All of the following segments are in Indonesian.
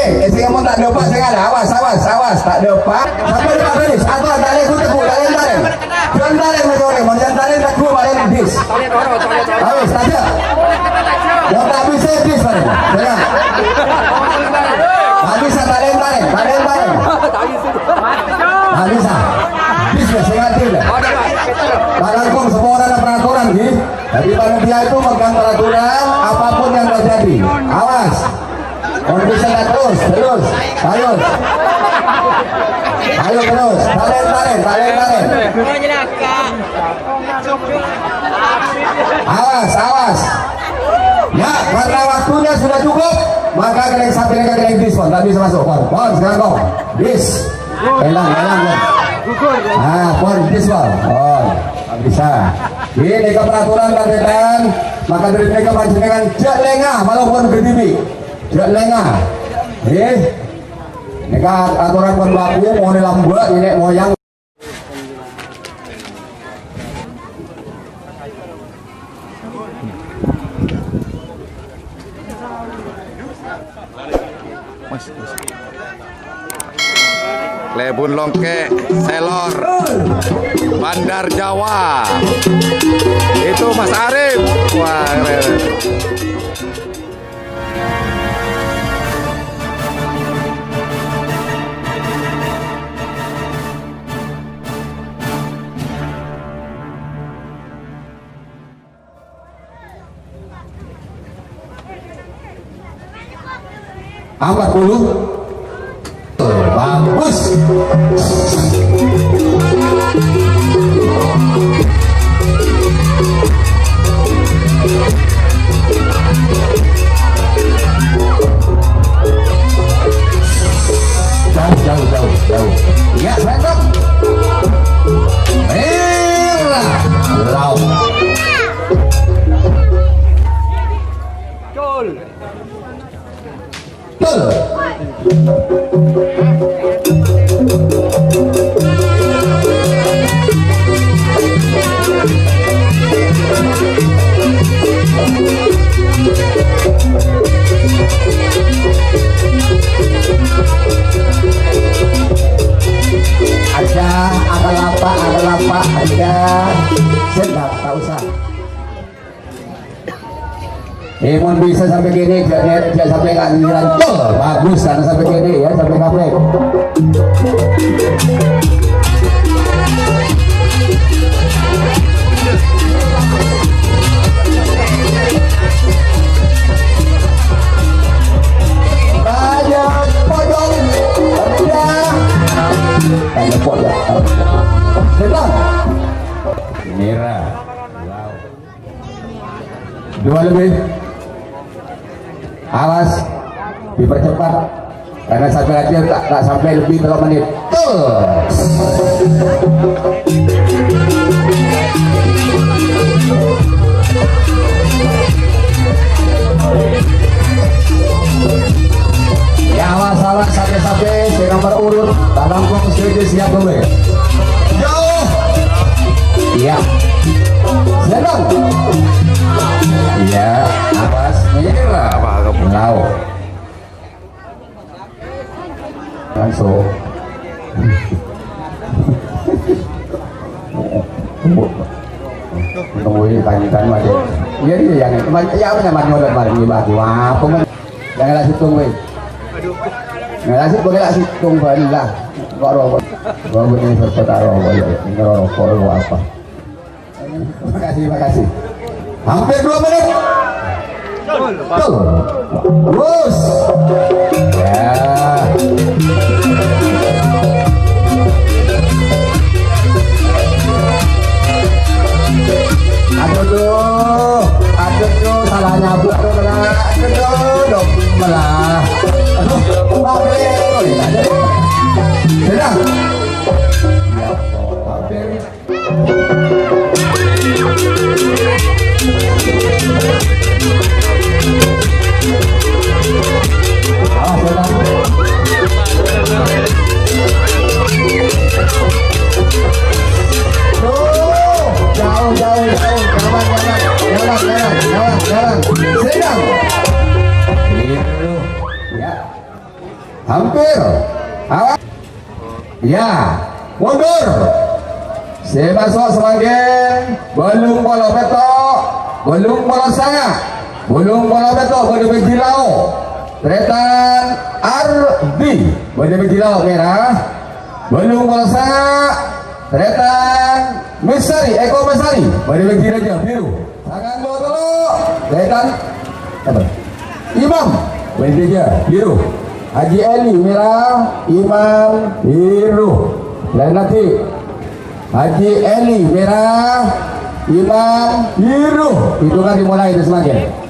Saya mau tak dapat saya ada. Awas, tak dapat. Sampai dapat finish. Atau tak boleh kutu, tak boleh. Jangan tarik macam ni. Jangan tarik tak kuat balik habis. Habis, tak ada. Yang tak bisa habis balik. Jangan. Habis tak tarik. Habis. Habis saya hati dah. Kagum semua orang ada peraturan ni. Jadi panitia itu megang peraturan apapun yang terjadi. Awas. Kalau bisa tak terus. Ayo terus. Tarik. Awas. Ya, karena waktunya sudah cukup, maka kena diskon. Tak bisa masuk. Pon, sekarang kau. Bis. Hilang. Pon, diskon. Pon. Tak bisa. Ini ke peraturan kadetan, maka dari mereka panjenengan jak lengah walaupun berdiri. Jak lengah. Ini aturan pun baku, mau lambat, ini moyang. Lebun Longke, Selor, Bandar Jawa. Itu Mas Arif. Wah, keren. Angkat dulu. Bagus. Jauh. Ya, mantap. Merah. Lau. Betul. Ada lapak, sedap, tak usah. Mon bisa sampai gini, tidak sampai kaliran. Bagus karena sampai gini ya, sampai kafe. Merah. Dua lebih. Awas, dipercepat karena sampai aja tak sampai lebih 3 menit. Ya awas sampai di nomor urut dalam kondisi siap dulu. Jauh. Iya. Sedang. Iya, awas merah. Lau. Langsung. Tungguin tanya aja. Iya yang ya apa namanya modal bagi wah jangan lah situng weh. Nggak boleh lah situng lah. Kok roh ini serta roh ya. Ini roh apa? Terima kasih. Hampir 2 menit. Terus. Ya. Aduh tuh salah nyabuk tuh aduh malah. Sedang. Jauh. Jalan. Sedang. hampir. Awas. Ya, mundur. Si masuk semakin belum bola petok, belum bola sangat, belum bola petok, belum berjilau. Tretan Arbi, belum berjilau merah, belum bola sangat. Tretan Mesari, Eko Mesari, belum berjilau aja biru. Tangan dulu dulu. Tretan apa? Imam, belum berjilau biru. Haji Eli merah, Imam biru. Lain lagi. Haji Eli merah, Imam biru. Itu kan dimulai itu semakin.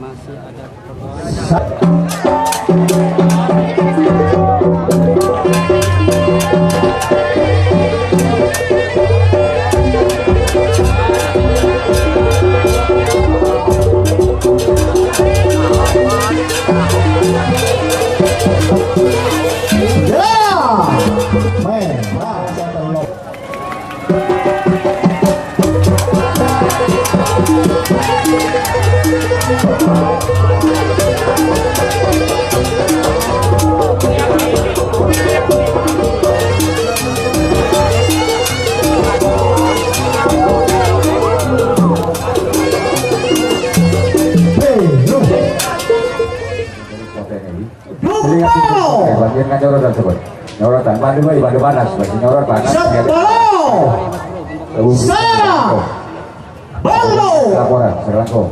Masih ada nyorotan sobat, nyorotan bandu panas, nyorot panas. Laporan, langsung.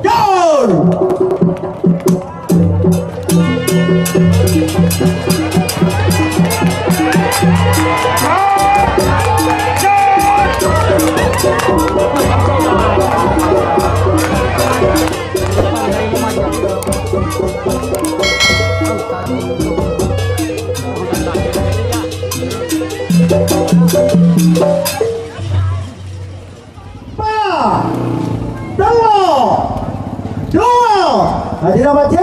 2. Haji nomor C.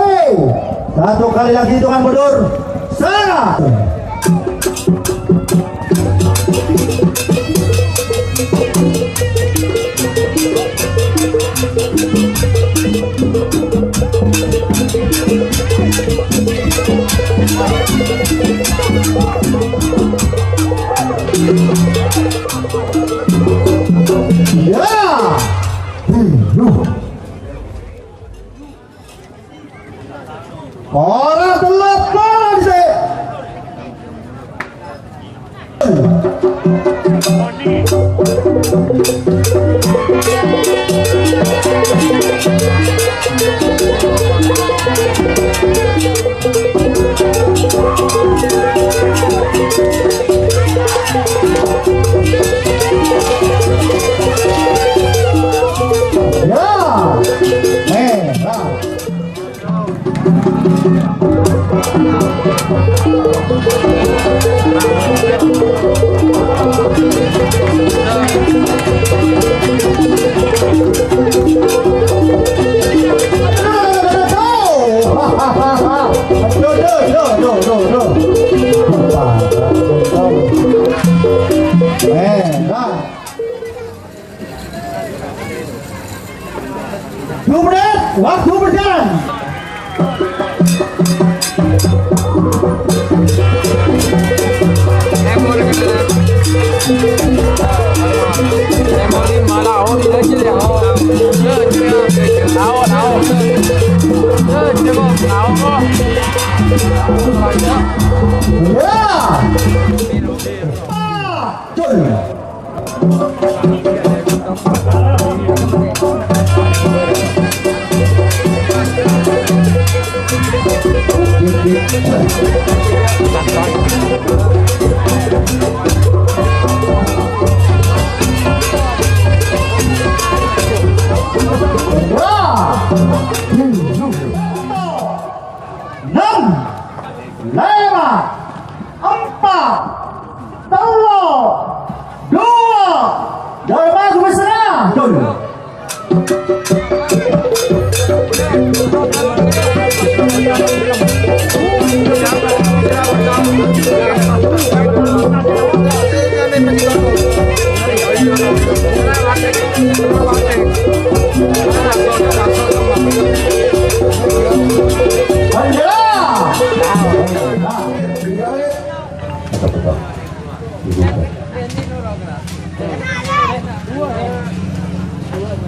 Satu kali lagi hitungan mundur. Sana. Orang telepon sih. Waktu berjalan.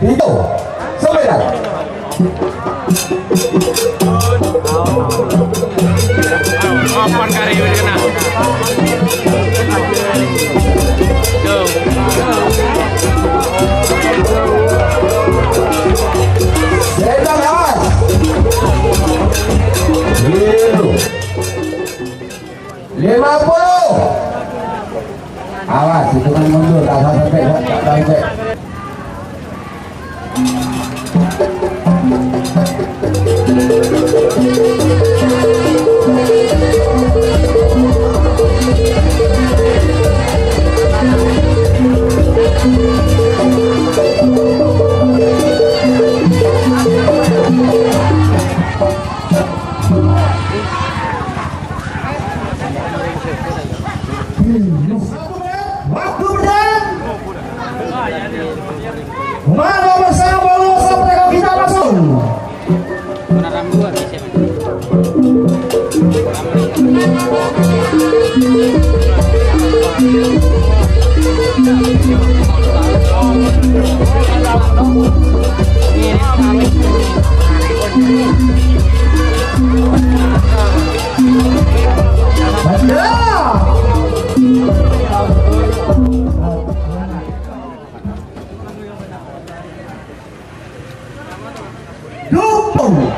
Itu Sobedan. Apaan kari ini kena? Sedang awas. Biru. 50. Awas, hitungan mundur. Asal sampai. Waktu berjalan. Mana bersama bola sampai kita masuk. Dukung